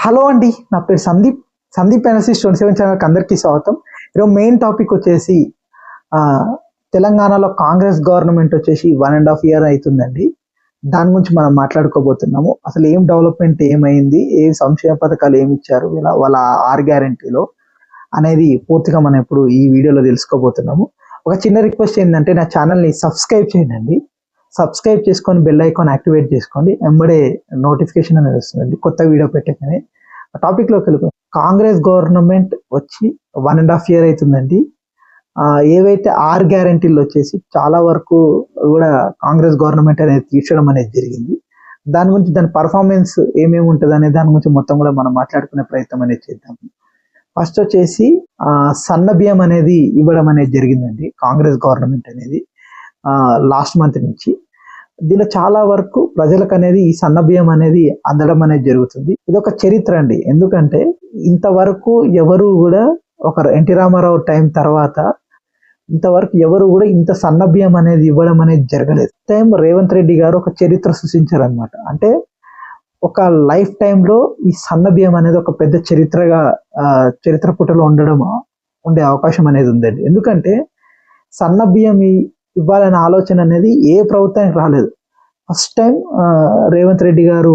Hello అండి, నా పేరు సందీప్. సందీప్ ఎనర్సీస్ 27 ఛానల్కి అందరికీ స్వాగతం. ఈరోజు మెయిన్ టాపిక్ వచ్చేసి ఆ, తెలంగాణలో కాంగ్రెస్ గవర్నమెంట్ వచ్చేసి 1.5 year అవుతుందండి. దాని గురించి మనం మాట్లాడుకోబోతున్నాము. అసలు ఏం డెవలప్మెంట్ ఏమైంది, ఏ సంక్షేమ పథకాలు ఏమి ఇచ్చారు, ఇలా వాళ్ళ 6 గ్యారెంటీలో అనేది పూర్తిగా మనం ఇప్పుడు ఈ వీడియోలో తెలుసుకోబోతున్నాము. ఒక చిన్న రిక్వెస్ట్ ఏంటంటే నా ఛానల్ని సబ్స్క్రైబ్ చేయండి. సబ్స్క్రైబ్ చేసుకొని బెల్ ఐకాన్ యాక్టివేట్ చేసుకోండి. వెంబడే నోటిఫికేషన్ అనేది వస్తుందండి కొత్త వీడియో పెట్టగానే. టాపిక్లోకి వెళ్ళిపో. కాంగ్రెస్ గవర్నమెంట్ వచ్చి 1.5 year అవుతుందండి. ఏవైతే 6 గ్యారెంటీలు వచ్చేసి చాలా వరకు కూడా కాంగ్రెస్ గవర్నమెంట్ అనేది తీర్చడం అనేది జరిగింది. దాని గురించి దాని పర్ఫార్మెన్స్ ఏమేమి ఉంటుంది అనే దాని గురించి మొత్తం కూడా మనం మాట్లాడుకునే ప్రయత్నం అనేది చేద్దాం. ఫస్ట్ వచ్చేసి సన్న బియ్యం అనేది ఇవ్వడం అనేది జరిగిందండి కాంగ్రెస్ గవర్నమెంట్ అనేది లాస్ట్ మంత్ నుంచి. దీనిలో చాలా వరకు ప్రజలకు అనేది ఈ సన్న బియ్యం అనేది అందడం అనేది జరుగుతుంది. ఇది ఒక చరిత్ర అండి. ఎందుకంటే ఇంతవరకు ఎవరు కూడా ఒక ఎన్టీ రామారావు టైం తర్వాత ఇంతవరకు ఎవరు కూడా ఇంత సన్న బియ్యం అనేది ఇవ్వడం అనేది జరగలేదు. టైం రేవంత్ రెడ్డి గారు ఒక చరిత్ర సృష్టించారు అనమాట. అంటే ఒక లైఫ్ టైంలో ఈ సన్న బియ్యం అనేది ఒక పెద్ద చరిత్ర పుటలో ఉండే అవకాశం అనేది ఉందండి. ఎందుకంటే సన్న బియ్యం ఇవ్వాలనే ఆలోచన అనేది ఏ ప్రభుత్వానికి రాలేదు. ఫస్ట్ టైం రేవంత్ రెడ్డి గారు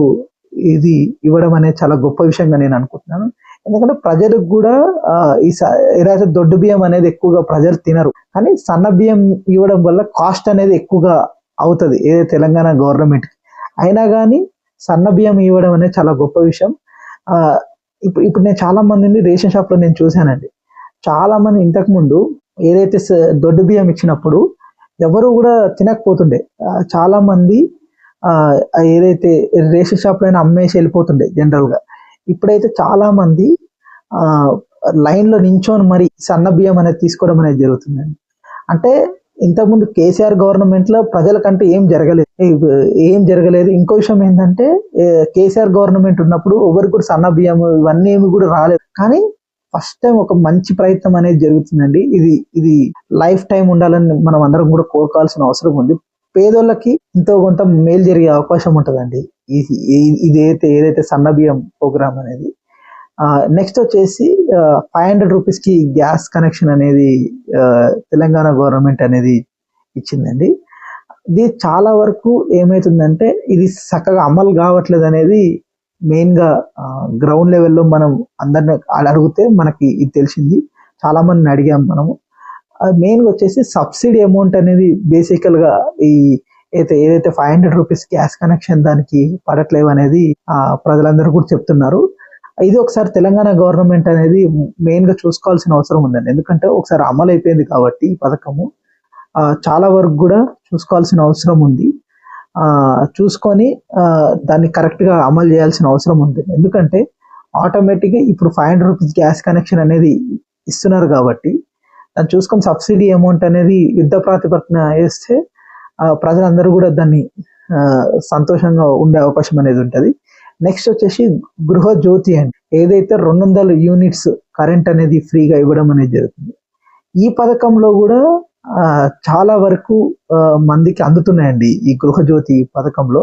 ఇది ఇవ్వడం అనేది చాలా గొప్ప విషయంగా నేను అనుకుంటున్నాను. ఎందుకంటే ప్రజలకు కూడా ఏదైతే దొడ్డు బియ్యం అనేది ఎక్కువగా ప్రజలు తినరు, కానీ సన్న బియ్యం ఇవ్వడం వల్ల కాస్ట్ అనేది ఎక్కువగా అవుతుంది ఏదైతే తెలంగాణ గవర్నమెంట్కి. అయినా కానీ సన్న బియ్యం ఇవ్వడం అనేది చాలా గొప్ప విషయం. ఇప్పుడు నేను చాలా మందిని రేషన్ షాప్లో నేను చూశానండి. చాలా మంది ఇంతకు ముందు ఏదైతే దొడ్డు బియ్యం ఇచ్చినప్పుడు ఎవరు కూడా తినకపోతుండే. చాలా మంది ఏదైతే రేషన్ షాప్ లో అమ్మేసి వెళ్ళిపోతుండే జనరల్ గా. ఇప్పుడైతే చాలా మంది లైన్ లో నించొని మరి సన్న బియ్యం అనేది తీసుకోవడం అనేది జరుగుతుందండి. అంటే ఇంతకుముందు కేసీఆర్ గవర్నమెంట్ లో ప్రజలకంటే ఏం జరగలేదు. ఇంకో విషయం ఏంటంటే కేసీఆర్ గవర్నమెంట్ ఉన్నప్పుడు ఎవరికి కూడా సన్న బియ్యం ఇవన్నీ ఏమి కూడా రాలేదు. కానీ ఫస్ట్ టైం ఒక మంచి ప్రయత్నం అనేది జరుగుతుందండి. ఇది లైఫ్ టైం ఉండాలని మనం అందరం కూడా కోరుకోవాల్సిన అవసరం ఉంది. పేదోళ్ళకి ఎంతో కొంత మేలు జరిగే అవకాశం ఉంటుందండి ఏదైతే సన్న బియ్యం ప్రోగ్రామ్ అనేది. నెక్స్ట్ వచ్చేసి 500 రూపీస్కి గ్యాస్ కనెక్షన్ అనేది తెలంగాణ గవర్నమెంట్ అనేది ఇచ్చిందండి. ఇది చాలా వరకు ఏమవుతుందంటే ఇది చక్కగా అమలు కావట్లేదు అనేది మెయిన్గా గ్రౌండ్ లెవెల్లో మనం అందరిని అడిగితే మనకి ఇది తెలిసింది. చాలా మందిని అడిగాం మనము. మెయిన్గా వచ్చేసి సబ్సిడీ అమౌంట్ అనేది బేసికల్గా ఏదైతే 500 రూపీస్ గ్యాస్ కనెక్షన్ దానికి పడట్లేవు అనేది ప్రజలందరూ కూడా చెప్తున్నారు. ఇది ఒకసారి తెలంగాణ గవర్నమెంట్ అనేది మెయిన్గా చూసుకోవాల్సిన అవసరం ఉందండి. ఎందుకంటే ఒకసారి అమలు అయిపోయింది కాబట్టి ఈ పథకము చాలా వరకు కూడా చూసుకోవాల్సిన అవసరం ఉంది. చూసుకొని దాన్ని కరెక్ట్గా అమలు చేయాల్సిన అవసరం ఉంది. ఎందుకంటే ఆటోమేటిక్గా ఇప్పుడు 500 రూపీస్ గ్యాస్ కనెక్షన్ అనేది ఇస్తున్నారు కాబట్టి దాన్ని చూసుకొని సబ్సిడీ అమౌంట్ అనేది యుద్ధ ప్రాతిపదికన వేస్తే ప్రజలందరూ కూడా దాన్ని సంతోషంగా ఉండే అవకాశం అనేది ఉంటుంది. నెక్స్ట్ వచ్చేసి గృహజ్యోతి అండి. ఏదైతే 200 యూనిట్స్ కరెంట్ అనేది ఫ్రీగా ఇవ్వడం అనేది జరుగుతుంది. ఈ పథకంలో కూడా చాలా వరకు మందికి అందుతున్నాయండి. ఈ గృహజ్యోతి పథకంలో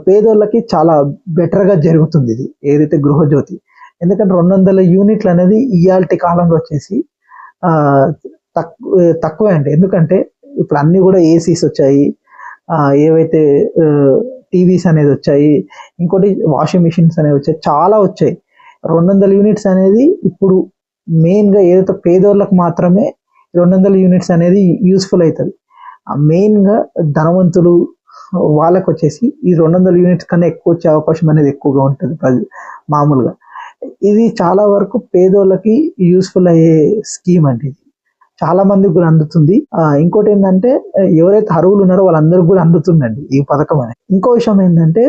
పేదోళ్ళకి చాలా బెటర్గా జరుగుతుంది ఇది ఏదైతే గృహజ్యోతి. ఎందుకంటే 200 యూనిట్లు అనేది ఇయాల్టి కాలంలో వచ్చేసి తక్కువే అండి. ఎందుకంటే ఇప్పుడు అన్ని కూడా ఏసీస్ వచ్చాయి, ఏవైతే టీవీస్ అనేది వచ్చాయి, ఇంకోటి వాషింగ్ మిషన్స్ అనేవి వచ్చాయి, చాలా వచ్చాయి. 200 యూనిట్స్ అనేది ఇప్పుడు మెయిన్గా ఏదైతే పేదోళ్ళకి మాత్రమే 200 యూనిట్స్ అనేది యూస్ఫుల్ అవుతుంది. మెయిన్గా ధనవంతులు వాళ్ళకు వచ్చేసి ఈ 200 యూనిట్స్ కన్నా ఎక్కువ వచ్చే అవకాశం అనేది ఎక్కువగా ఉంటుంది మామూలుగా. ఇది చాలా వరకు పేదోళ్ళకి యూస్ఫుల్ అయ్యే స్కీమ్ అండి. ఇది చాలా మందికి కూడా అందుతుంది. ఇంకోటి ఏంటంటే ఎవరైతే అర్హులు ఉన్నారో వాళ్ళందరికీ కూడా అందుతుందండి ఈ పథకం అనేది. ఇంకో విషయం ఏంటంటే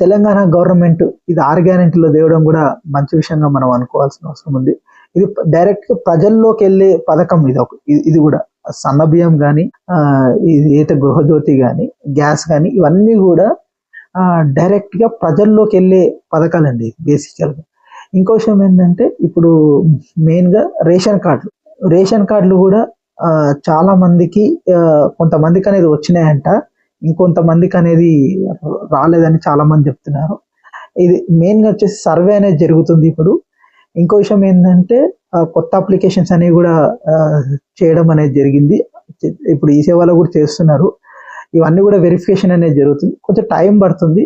తెలంగాణ గవర్నమెంట్ ఇది 6 గ్యారెంటీలో తేవడం కూడా మంచి విషయంగా మనం అనుకోవాల్సిన అవసరం ఉంది. ఇది డైరెక్ట్ ప్రజల్లోకి వెళ్ళే పథకం. ఇది కూడా సన్న బియ్యం కానీ ఇది అయితే గృహజ్యోతి కానీ గ్యాస్ కానీ ఇవన్నీ కూడా డైరెక్ట్గా ప్రజల్లోకి వెళ్ళే పథకాలండి బేసికల్గా. ఇంకో విషయం ఏంటంటే ఇప్పుడు మెయిన్గా రేషన్ కార్డులు కూడా చాలా మందికి కొంతమందికి అనేది వచ్చినాయంట, ఇంకొంతమందికి అనేది రాలేదని చాలా మంది చెప్తున్నారు. ఇది మెయిన్గా వచ్చేసి సర్వే అనేది జరుగుతుంది ఇప్పుడు. ఇంకో విషయం ఏంటంటే కొత్త అప్లికేషన్స్ అనేవి కూడా చేయడం అనేది జరిగింది. ఇప్పుడు ఈ సేవలో కూడా చేస్తున్నారు. ఇవన్నీ కూడా వెరిఫికేషన్ అనేది జరుగుతుంది. కొంచెం టైం పడుతుంది.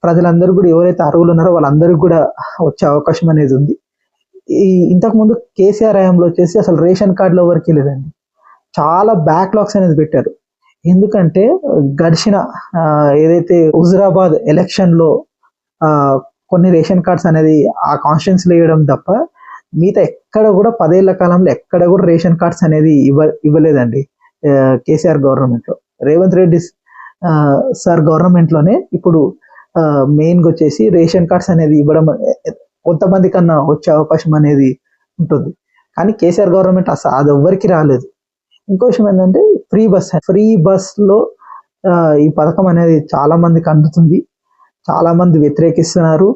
ప్రజలందరూ కూడా ఎవరైతే అర్హులు ఉన్నారో వాళ్ళందరికీ కూడా వచ్చే అవకాశం అనేది ఉంది. ఇంతకుముందు కేసీఆర్ హయాంలో వచ్చేసి అసలు రేషన్ కార్డులో వరకు లేదండి. చాలా బ్యాక్లాగ్స్ అనేది పెట్టారు. ఎందుకంటే గడిచిన ఏదైతే హుజురాబాద్ ఎలక్షన్లో కొన్ని రేషన్ కార్డ్స్ అనేది ఆ కాన్స్టిట్యున్సీలో వేయడం తప్ప మిగతా ఎక్కడ కూడా 10 ఏళ్ల కాలంలో ఎక్కడ కూడా రేషన్ కార్డ్స్ అనేది ఇవ్వలేదండి కేసీఆర్ గవర్నమెంట్లో. రేవంత్ రెడ్డి సార్ గవర్నమెంట్లోనే ఇప్పుడు మెయిన్గా వచ్చేసి రేషన్ కార్డ్స్ అనేది ఇవ్వడం కొంతమంది కన్నా వచ్చే అవకాశం అనేది ఉంటుంది. కానీ కేసీఆర్ గవర్నమెంట్ అసలు అది ఎవ్వరికి రాలేదు. ఇంకో విషయం ఏంటంటే ఫ్రీ బస్లో ఈ పథకం అనేది చాలా మందికి అందుతుంది. చాలా మంది వ్యతిరేకిస్తున్నారు.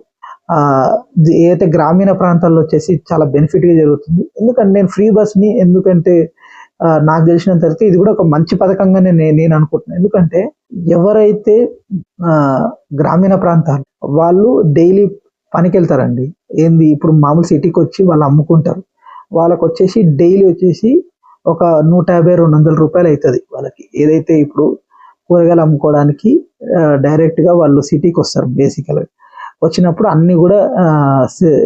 ఏదైతే గ్రామీణ ప్రాంతాల్లో వచ్చేసి చాలా బెనిఫిట్గా జరుగుతుంది. ఎందుకంటే నేను ఫ్రీ బస్ని ఎందుకంటే నాకు తెలిసినంత వరకు ఇది కూడా ఒక మంచి పథకంగానే నేను అనుకుంటున్నాను. ఎందుకంటే ఎవరైతే గ్రామీణ ప్రాంతాలు వాళ్ళు డైలీ పనికి వెళ్తారండి. ఏంది ఇప్పుడు మామూలు సిటీకి వచ్చి వాళ్ళు అమ్ముకుంటారు. వాళ్ళకి వచ్చేసి డైలీ వచ్చేసి ఒక 150-200 రూపాయలు అవుతుంది వాళ్ళకి. ఏదైతే ఇప్పుడు కూరగాయలు అమ్ముకోవడానికి డైరెక్ట్గా వాళ్ళు సిటీకి వస్తారు. బేసికల్గా వచ్చినప్పుడు అన్ని కూడా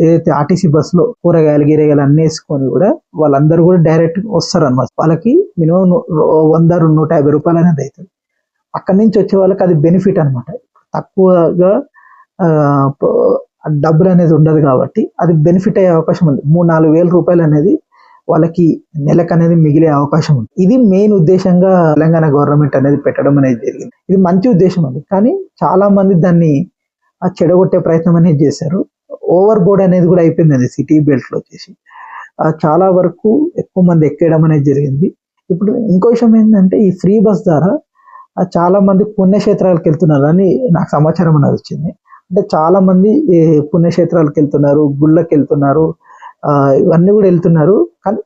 ఏదైతే ఆర్టీసీ బస్సులో కూరగాయలు గిరగాయలు అన్నీ వేసుకొని కూడా వాళ్ళందరూ కూడా డైరెక్ట్ వస్తారు అన్నమాట. వాళ్ళకి మినిమం 100-150 రూపాయలు అనేది అవుతుంది. అక్కడి నుంచి వచ్చే వాళ్ళకి అది బెనిఫిట్ అనమాట. తక్కువగా డబ్బులు అనేది ఉండదు కాబట్టి అది బెనిఫిట్ అయ్యే అవకాశం ఉంది. 3-4 వేల రూపాయలు అనేది వాళ్ళకి నెలకు అనేది మిగిలే అవకాశం ఉంది. ఇది మెయిన్ ఉద్దేశంగా తెలంగాణ గవర్నమెంట్ అనేది పెట్టడం అనేది జరిగింది. ఇది మంచి ఉద్దేశం అండి. కానీ చాలా మంది దాన్ని చెడగొట్టే ప్రయత్నం అనేది చేశారు. ఓవర్ బోర్డ్ అనేది కూడా అయిపోయింది సిటీ బెల్ట్ లో వచ్చేసి. చాలా వరకు ఎక్కువ మంది ఎక్కేయడం అనేది జరిగింది. ఇప్పుడు ఇంకో విషయం ఏంటంటే ఈ ఫ్రీ బస్ ద్వారా చాలా మంది పుణ్యక్షేత్రాలకు వెళ్తున్నారు అని నాకు సమాచారం అనేది వచ్చింది. అంటే చాలా మంది పుణ్యక్షేత్రాలకు వెళ్తున్నారు, గుళ్ళకి వెళ్తున్నారు, ఇవన్నీ కూడా వెళ్తున్నారు. కానీ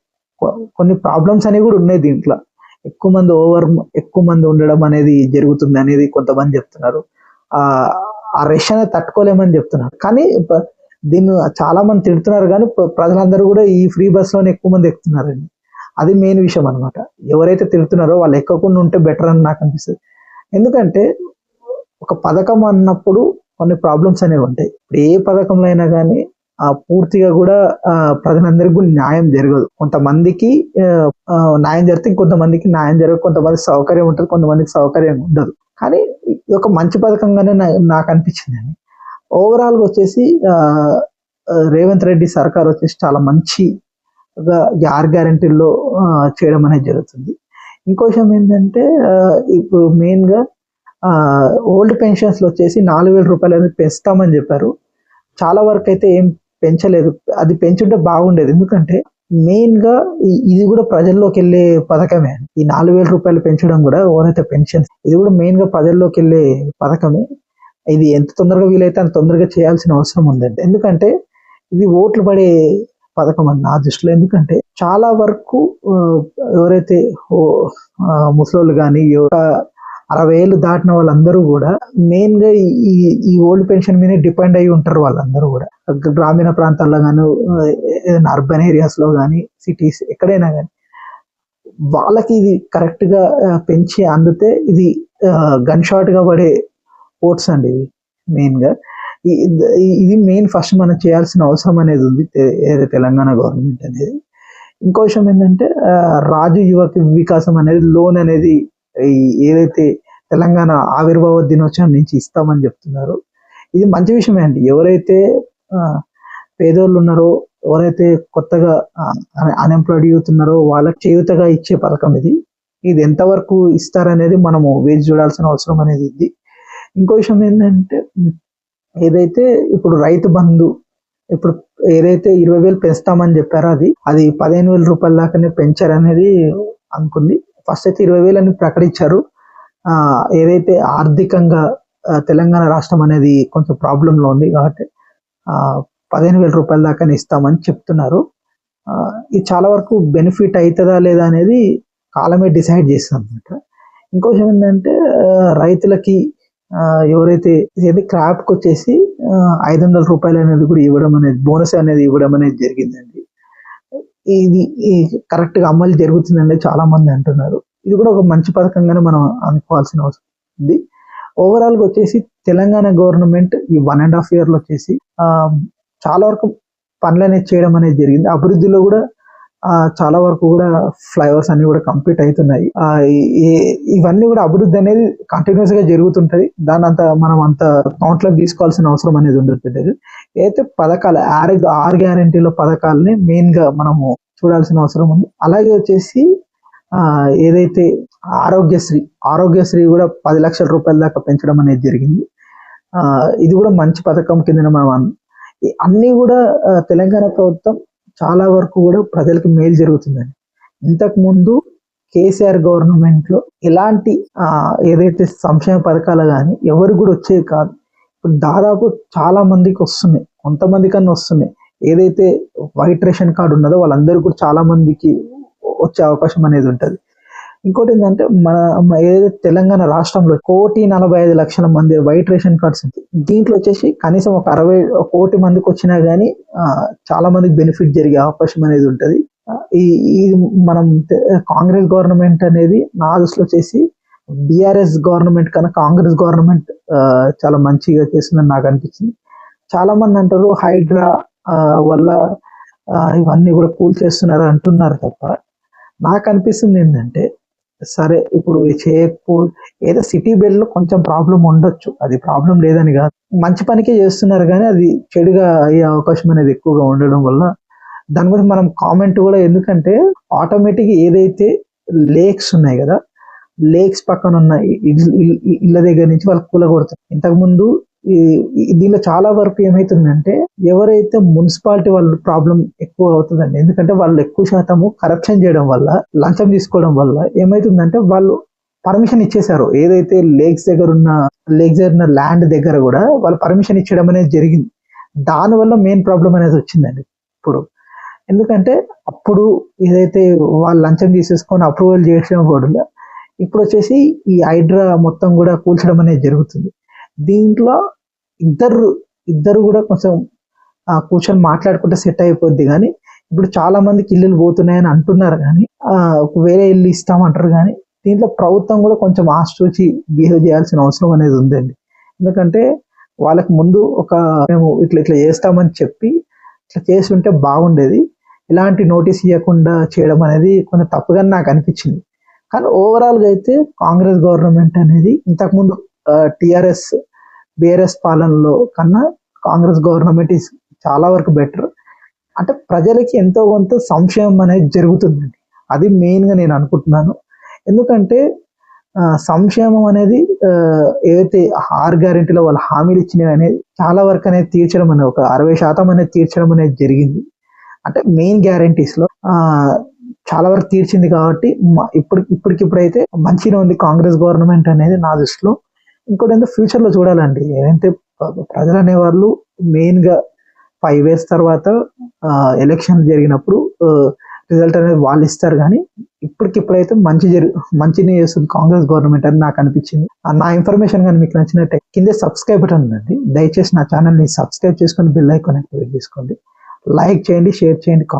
కొన్ని ప్రాబ్లమ్స్ అనేవి కూడా ఉన్నాయి దీంట్లో. ఎక్కువ మంది ఉండడం అనేది జరుగుతుంది అనేది కొంతమంది చెప్తున్నారు. ఆ రష్ అనేది తట్టుకోలేమని చెప్తున్నారు. కానీ దీన్ని చాలా మంది తిడుతున్నారు. కానీ ప్రజలందరూ కూడా ఈ ఫ్రీ బస్లోనే ఎక్కువ మంది ఎక్కుతున్నారండి. అది మెయిన్ విషయం అనమాట. ఎవరైతే తిడుతున్నారో వాళ్ళు ఎక్కకుండా ఉంటే బెటర్ అని నాకు అనిపిస్తుంది. ఎందుకంటే ఒక పథకం అన్నప్పుడు కొన్ని ప్రాబ్లమ్స్ అనేవి ఉంటాయి. ఇప్పుడు ఏ పథకంలో అయినా కానీ పూర్తిగా కూడా ప్రజలందరికీ కూడా న్యాయం జరగదు. కొంతమందికి న్యాయం జరిగితే ఇంకొంతమందికి న్యాయం జరగదు. కొంతమందికి సౌకర్యం ఉంటుంది, కొంతమందికి సౌకర్యం ఉండదు. కానీ ఇది ఒక మంచి పథకంగానే నాకు అనిపించింది అండి. ఓవరాల్గా వచ్చేసి రేవంత్ రెడ్డి సర్కార్ వచ్చేసి చాలా మంచిగా 6 గ్యారెంటీల్లో చేయడం అనేది జరుగుతుంది. ఇంకో విషయం ఏంటంటే ఇప్పుడు మెయిన్గా ఓల్డ్ పెన్షన్స్లో వచ్చేసి 4,000 రూపాయలు అనేది పెంచుతామని చెప్పారు. చాలా వరకు అయితే ఏం పెంచలేదు. అది పెంచుంటే బాగుండేది. ఎందుకంటే మెయిన్గా ఇది కూడా ప్రజల్లోకి వెళ్ళే పథకమే. ఈ 4,000 రూపాయలు పెంచడం కూడా ఎవరైతే పెన్షన్స్ ఇది కూడా మెయిన్గా ప్రజల్లోకి వెళ్ళే పథకమే. ఇది ఎంత తొందరగా వీలైతే అంత తొందరగా చేయాల్సిన అవసరం ఉందండి. ఎందుకంటే ఇది ఓట్లు పడే పథకం అని నా దృష్టిలో. ఎందుకంటే చాలా వరకు ఎవరైతే ముసలోళ్ళు కానీ 60 ఏళ్ళు దాటిన వాళ్ళందరూ కూడా మెయిన్గా ఈ ఓల్డ్ పెన్షన్ మీద డిపెండ్ అయి ఉంటారు. వాళ్ళందరూ కూడా గ్రామీణ ప్రాంతాల్లో కానీ ఏదైనా అర్బన్ ఏరియాస్లో కానీ సిటీస్ ఎక్కడైనా కానీ వాళ్ళకి ఇది కరెక్ట్గా పెంచి అందితే ఇది గన్ షాట్గా పడే ఓట్స్ అండి. ఇది మెయిన్గా ఇది మెయిన్ ఫస్ట్ మనం చేయాల్సిన అవసరం అనేది ఉంది తెలంగాణ గవర్నమెంట్ అనేది. ఇంకో విషయం ఏంటంటే రాజు యువ వికాసం అనేది లోన్ అనేది ఏదైతే తెలంగాణ ఆవిర్భావ దినోత్సవం నుంచి ఇస్తామని చెప్తున్నారు. ఇది మంచి విషయమే అండి. ఎవరైతే పేదోళ్ళు ఉన్నారో, ఎవరైతే కొత్తగా అన్ఎంప్లాయిడ్ యూత్ ఉన్నారో వాళ్ళకి చేయూతగా ఇచ్చే పథకం ఇది. ఇది ఎంతవరకు ఇస్తారనేది మనము వేచి చూడాల్సిన అవసరం అనేది ఉంది. ఇంకో విషయం ఏంటంటే ఏదైతే ఇప్పుడు రైతు బంధు ఇప్పుడు ఏదైతే 20,000 పెంచుతామని చెప్పారో అది 15,000 రూపాయల దాకానే పెంచారనేది అనుకుంది. ఫస్ట్ అయితే 20,000 అని ప్రకటించారు. ఏదైతే ఆర్థికంగా తెలంగాణ రాష్ట్రం అనేది కొంచెం ప్రాబ్లంలో ఉంది కాబట్టి 15,000 రూపాయల దాకానే ఇస్తామని చెప్తున్నారు. ఇది చాలా వరకు బెనిఫిట్ అవుతుందా లేదా అనేది కాలమే డిసైడ్ చేస్తుంది అనమాట. ఇంకో విషయం ఏంటంటే రైతులకి ఎవరైతే క్రాప్కి వచ్చేసి రూ. 500 అనేది కూడా ఇవ్వడం అనేది, బోనస్ అనేది ఇవ్వడం అనేది జరిగిందండి. ఇది కరెక్ట్ గా అమలు జరుగుతుందని చాలా మంది అంటున్నారు. ఇది కూడా ఒక మంచి పథకంగానే మనం అనుకోవాల్సిన అవసరం ఉంది. ఓవరాల్ గా వచ్చేసి తెలంగాణ గవర్నమెంట్ ఈ 1.5 year లో వచ్చేసి చాలా వరకు పనులు అనేది చేయడం అనేది జరిగింది. అభివృద్ధిలో కూడా చాలా వరకు కూడా ఫ్లైఓవర్స్ అన్ని కూడా కంప్లీట్ అవుతున్నాయి. ఇవన్నీ కూడా అభివృద్ధి అనేది కంటిన్యూస్ గా జరుగుతుంటది. దాని మనం అంత కౌంట్ లో తీసుకోవాల్సిన అవసరం అనేది ఉండదు. అయితే పథకాలు 6 గ్యారంటీల పథకాలని మెయిన్ గా మనము చూడాల్సిన అవసరం ఉంది. అలాగే వచ్చేసి ఏదైతే ఆరోగ్యశ్రీ కూడా 10 లక్షల రూపాయల దాకా పెంచడం అనేది జరిగింది. ఇది కూడా మంచి పథకం కింద మనం అన్ని కూడా తెలంగాణ ప్రభుత్వం చాలా వరకు కూడా ప్రజలకు మేలు జరుగుతుందండి. ఇంతకు ముందు కేసీఆర్ గవర్నమెంట్ లో ఎలాంటి ఏదైతే సంక్షేమ పథకాలు కానీ ఎవరికి కూడా వచ్చేది కాదు. ఇప్పుడు దాదాపు చాలా మందికి వస్తున్నాయి, కొంతమంది కన్నా వస్తున్నాయి. ఏదైతే వైట్ రేషన్ కార్డు ఉన్నదో వాళ్ళందరికీ కూడా చాలా మందికి వచ్చే అవకాశం అనేది ఉంటుంది. ఇంకోటి ఏంటంటే ఏదైతే తెలంగాణ రాష్ట్రంలో 1,45,00,000 మంది వైట్ రేషన్ కార్డ్స్ ఉంటాయి. దీంట్లో వచ్చేసి కనీసం ఒక 1 కోటి మందికి వచ్చినా గానీ చాలా మందికి బెనిఫిట్ జరిగే అవకాశం అనేది ఉంటుంది. ఈ మనం కాంగ్రెస్ గవర్నమెంట్ అనేది నా దృష్టిలో వచ్చేసి బీఆర్ఎస్ గవర్నమెంట్ కన్నా కాంగ్రెస్ గవర్నమెంట్ చాలా మంచిగా చేస్తుందని నాకు అనిపించింది. చాలా మంది అంటారు హైడ్రా వల్ల ఇవన్నీ కూడా కూల్ చేస్తున్నారు అంటున్నారు తప్ప, నాకు అనిపిస్తుంది ఏంటంటే సరే ఇప్పుడు ఏదో సిటీ బెల్ట్ లో కొంచెం ప్రాబ్లం ఉండొచ్చు, అది ప్రాబ్లం లేదని కాదు, మంచి పనికే చేస్తున్నారు కానీ అది చెడుగా అయ్యే అవకాశం అనేది ఎక్కువగా ఉండడం వల్ల దాని గురించి మనం కామెంట్ కూడా, ఎందుకంటే ఆటోమేటిక్ ఏదైతే లేక్స్ ఉన్నాయి కదా, లేక్స్ పక్కన ఉన్న ఇళ్ళ దగ్గర నుంచి వాళ్ళు కూలగొడతారు. ఇంతకుముందు దీనిలో చాలా వరకు ఏమైతుందంటే ఎవరైతే మున్సిపాలిటీ వాళ్ళ ప్రాబ్లం ఎక్కువ అవుతుందండి. ఎందుకంటే వాళ్ళు ఎక్కువ శాతము కరప్షన్ చేయడం వల్ల, లంచం తీసుకోవడం వల్ల ఏమైతుందంటే వాళ్ళు పర్మిషన్ ఇచ్చేశారు. ఏదైతే లేక్స్ దగ్గర ఉన్న ల్యాండ్ దగ్గర కూడా వాళ్ళు పర్మిషన్ ఇచ్చడం అనేది జరిగింది. దానివల్ల మెయిన్ ప్రాబ్లం అనేది వచ్చిందండి ఇప్పుడు. ఎందుకంటే అప్పుడు ఏదైతే వాళ్ళు లంచం తీసేసుకొని అప్రూవల్ చేయడం కూడా ఇప్పుడు వచ్చేసి ఈ హైడ్రా మొత్తం కూడా కూల్చడం అనేది జరుగుతుంది. దీంట్లో ఇద్దరు కూడా కొంచెం కూర్చొని మాట్లాడుకుంటే సెట్ అయిపోద్ది. కానీ ఇప్పుడు చాలా మందికి ఇల్లులు పోతున్నాయని అంటున్నారు, కానీ వేరే ఇల్లు ఇస్తామంటారు. కానీ దీంట్లో ప్రభుత్వం కూడా కొంచెం ఆస్ట్రూచి బిహేవ్ చేయాల్సిన అవసరం అనేది ఉందండి. ఎందుకంటే వాళ్ళకి ముందు మేము ఇట్లా చేస్తామని చెప్పి ఇట్లా చేస్తుంటే బాగుండేది. ఇలాంటి నోటీస్ ఇవ్వకుండా చేయడం అనేది కొంచెం తప్పుగా నాకు అనిపించింది. కానీ ఓవరాల్గా అయితే కాంగ్రెస్ గవర్నమెంట్ అనేది ఇంతకుముందు బీఆర్ఎస్ పాలనలో కన్నా కాంగ్రెస్ గవర్నమెంట్ చాలా వరకు బెటర్. అంటే ప్రజలకి ఎంతో కొంత సంక్షేమం అనేది జరుగుతుందండి. అది మెయిన్గా నేను అనుకుంటున్నాను. ఎందుకంటే సంక్షేమం అనేది ఏదైతే 6 గ్యారెంటీలో వాళ్ళు హామీలు ఇచ్చినవి అనేది చాలా వరకు అనేది తీర్చడం అనేది, ఒక 60% అనేది తీర్చడం అనేది జరిగింది. అంటే మెయిన్ గ్యారెంటీస్ లో చాలా వరకు తీర్చింది. కాబట్టి ఇప్పటికిప్పుడైతే మంచిగా ఉంది కాంగ్రెస్ గవర్నమెంట్ అనేది నా దృష్టిలో. ఇంకోటి ఏంటంటే ఫ్యూచర్ లో చూడాలండి. ఏదంటే ప్రజలు అనేవాళ్ళు మెయిన్ గా 5 years తర్వాత ఎలక్షన్ జరిగినప్పుడు రిజల్ట్ అనేది వాళ్ళు ఇస్తారు. కానీ ఇప్పటికిప్పుడైతే మంచిని చేస్తుంది కాంగ్రెస్ గవర్నమెంట్ అని నాకు అనిపించింది. నా ఇన్ఫర్మేషన్ కానీ మీకు నచ్చినట్టే కింద సబ్స్క్రైబ్ బటన్ ఉందండి, దయచేసి నా ఛానల్ ని సబ్స్క్రైబ్ చేసుకొని బెల్ ఐకాన్ యాక్టివేట్ చేసుకోండి. లైక్ చేయండి, షేర్ చేయండి, కామెంట్